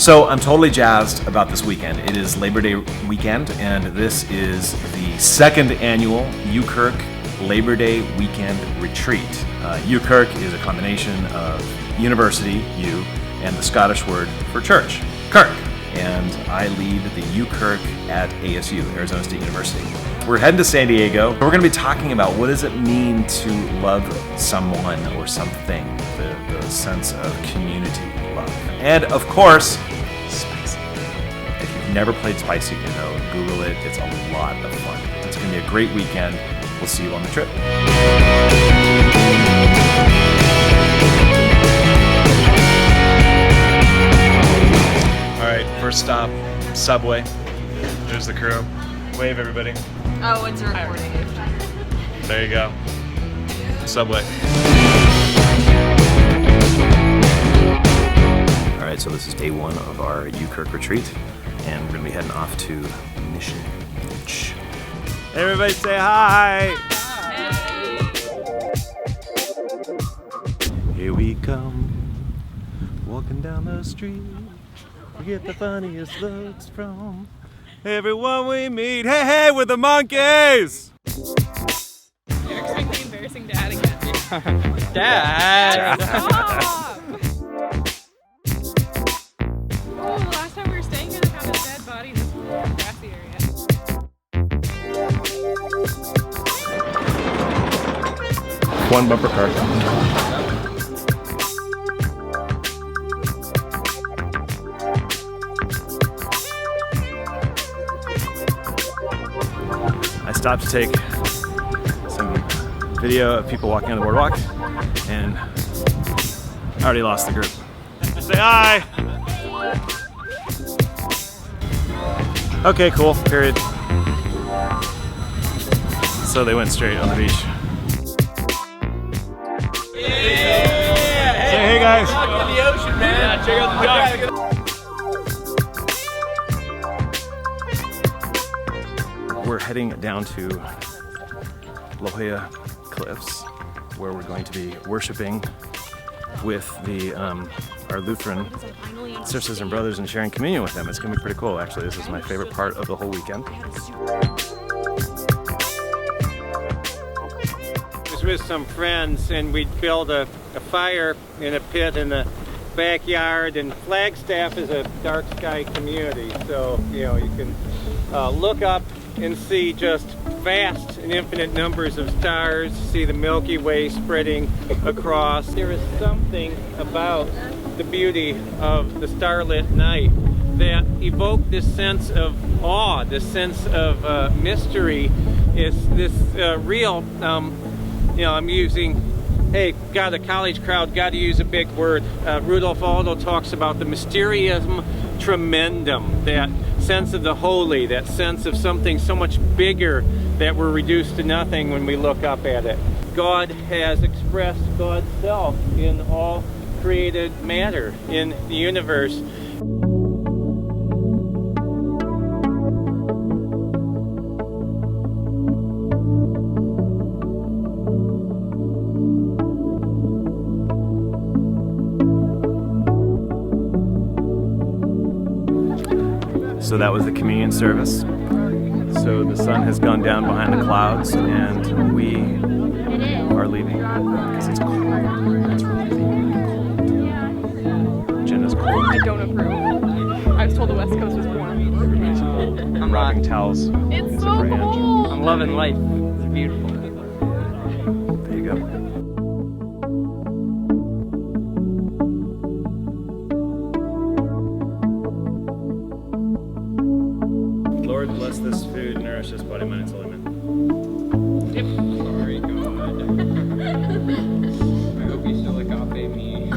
So I'm totally jazzed about this weekend. It is Labor Day weekend, and this is the second annual UKirk Labor Day Weekend Retreat. UKirk is a combination of university, U, and the Scottish word for church, Kirk. And I lead the UKirk at ASU, Arizona State University. We're heading to San Diego. We're going to be talking about what does it mean to love someone or something, the sense of community love. And of course, spicy. If you've never played spicy, Google it. It's a lot of fun. It's going to be a great weekend. We'll see you on the trip. All right, first stop, Subway. There's the crew. Wave, everybody. Oh, it's recording. There you go. Subway. All right, so this is day one of our UKirk retreat, and we're gonna be heading off to Mission Beach. Everybody say hi! Hi. Here we come, walking down the street. We get the funniest looks from everyone we meet. Hey, hey, we're the monkeys! You're actually embarrassing Dad again. Dad! Stop! Oh, the last time we were staying here, they found a dead body in this grassy area. One bumper car. I stopped to take some video of people walking on the boardwalk, and I already lost the group. Say hi! Okay, cool, period. So they went straight on the beach. Say hey guys! Out in the ocean, man! Yeah, check out the dock. We're heading down to La Jolla Cliffs, where we're going to be worshiping with our Lutheran sisters and brothers and sharing communion with them. It's going to be pretty cool, actually. This is my favorite part of the whole weekend. I was with some friends, and we'd build a fire in a pit in the backyard, and Flagstaff is a dark sky community, so you can look up and see just vast and infinite numbers of stars, see the Milky Way spreading across. There is something about the beauty of the starlit night that evoked this sense of awe, this sense of mystery. Is this real? I'm using, hey, got a college crowd, got to use a big word. Rudolf Aldo talks about the mysterium tremendum, that sense of the holy, that sense of something so much bigger that we're reduced to nothing when we look up at it. God has expressed God's self in all created matter in the universe. So that was the communion service. So the sun has gone down behind the clouds, and we are leaving because it's cold. It's really cold. Jenna's cold. I don't approve. I was told the West Coast was warm. Everybody's cold. I'm rubbing towels. It's so cold. I'm loving life. It's beautiful. There you go. Lord, bless this food, nourish this body, mind, and soul. Amen. Yep. Sorry, God. I hope you still agape me.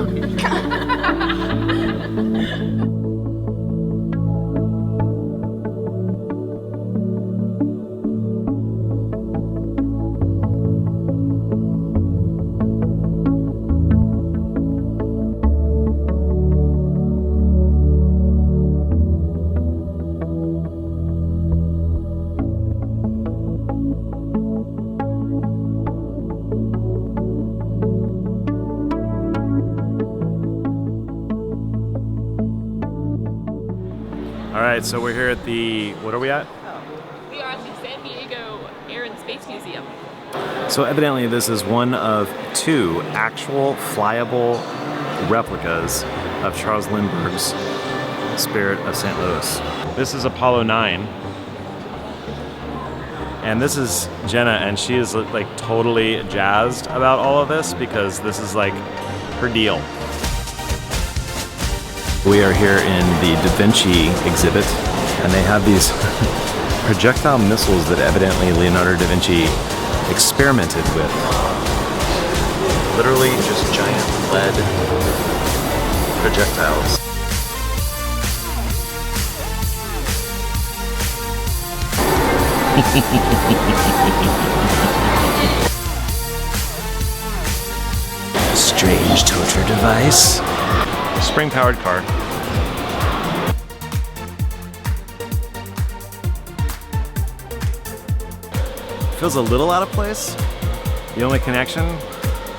right, so we're here at the, what are we at? We are at the San Diego Air and Space Museum. So evidently this is one of 2 actual flyable replicas of Charles Lindbergh's Spirit of St. Louis. This is Apollo 9. And this is Jenna, and she is like totally jazzed about all of this because this is like her deal. We are here in the Da Vinci exhibit, and they have these projectile missiles that evidently Leonardo da Vinci experimented with. Literally just giant lead projectiles. Strange torture device. Spring-powered car. Feels a little out of place. The only connection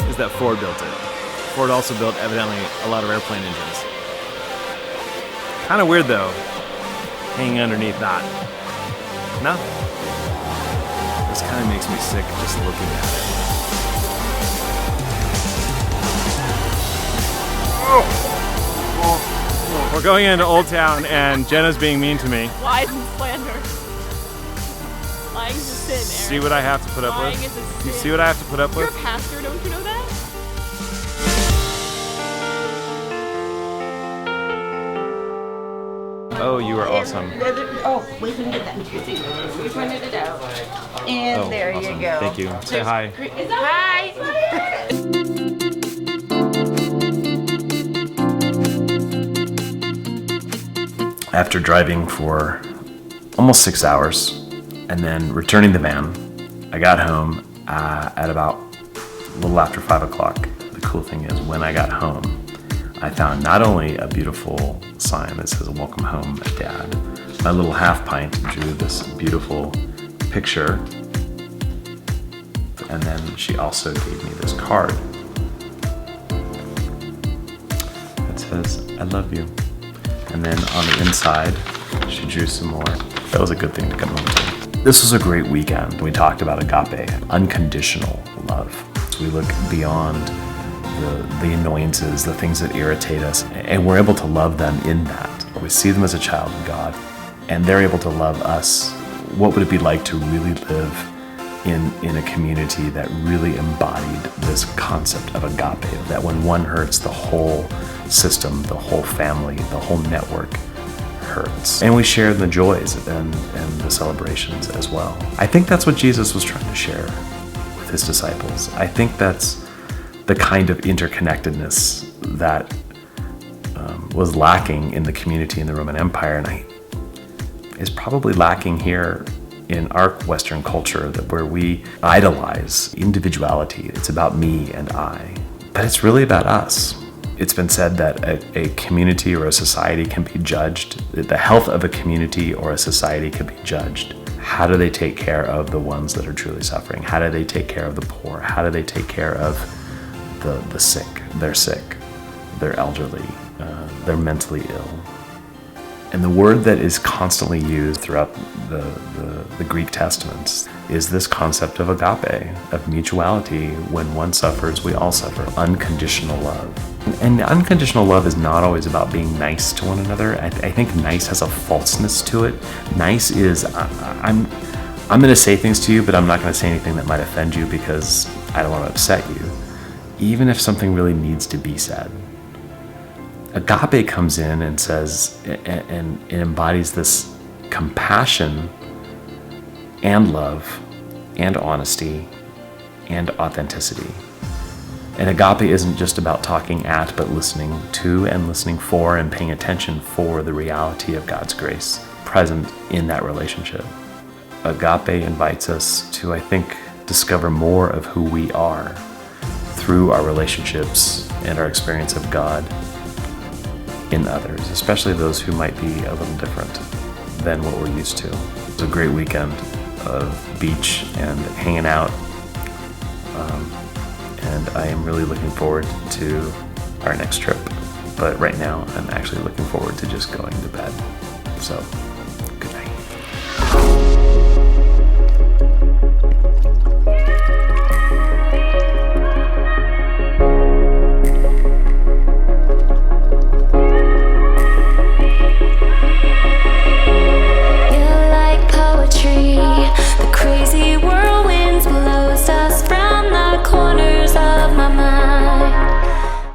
is that Ford built it. Ford also built, evidently, a lot of airplane engines. Kind of weird, though, hanging underneath that. No? This kind of makes me sick just looking at it. We're going into Old Town, and Jenna's being mean to me. Lies and slander. Lying is a sin, Aaron. See what I have to put up Lying with? is a sin. You see what I have to put up You're with? a pastor, don't you know that? Oh, you are awesome. Oh, we can get that. We printed it out. And Oh, there awesome. you go. Thank you. Say hi. Hi. After driving for almost 6 hours and then returning the van, I got home at about a little after 5 o'clock. The cool thing is when I got home, I found not only a beautiful sign that says "Welcome Home, Dad." My little half pint drew this beautiful picture, and then she also gave me this card that says "I love you." And then on the inside, she drew some more. That was a good thing to come home to. This was a great weekend. We talked about agape, unconditional love. We look beyond the annoyances, the things that irritate us, and we're able to love them in that. We see them as a child of God, and they're able to love us. What would it be like to really live in a community that really embodied this concept of agape, that when one hurts, the whole system, the whole family, the whole network hurts. And we share the joys and the celebrations as well. I think that's what Jesus was trying to share with his disciples. I think that's the kind of interconnectedness that was lacking in the community in the Roman Empire, and is probably lacking here in our Western culture, that where we idolize individuality. It's about me and I, but it's really about us. It's been said that a community or a society can be judged, the health of a community or a society can be judged. How do they take care of the ones that are truly suffering? How do they take care of the poor? How do they take care of the sick? They're sick, they're elderly, they're mentally ill. And the word that is constantly used throughout the Greek Testaments is this concept of agape, of mutuality. When one suffers, we all suffer. Unconditional love. And unconditional love is not always about being nice to one another. I think nice has a falseness to it. Nice is, I'm going to say things to you, but I'm not going to say anything that might offend you because I don't want to upset you, even if something really needs to be said. Agape comes in and says, and it embodies this compassion and love and honesty and authenticity. And agape isn't just about talking at, but listening to and listening for and paying attention for the reality of God's grace present in that relationship. Agape invites us to, I think, discover more of who we are through our relationships and our experience of God in others, especially those who might be a little different than what we're used to. It was a great weekend of beach and hanging out, and I am really looking forward to our next trip. But right now, I'm actually looking forward to just going to bed. So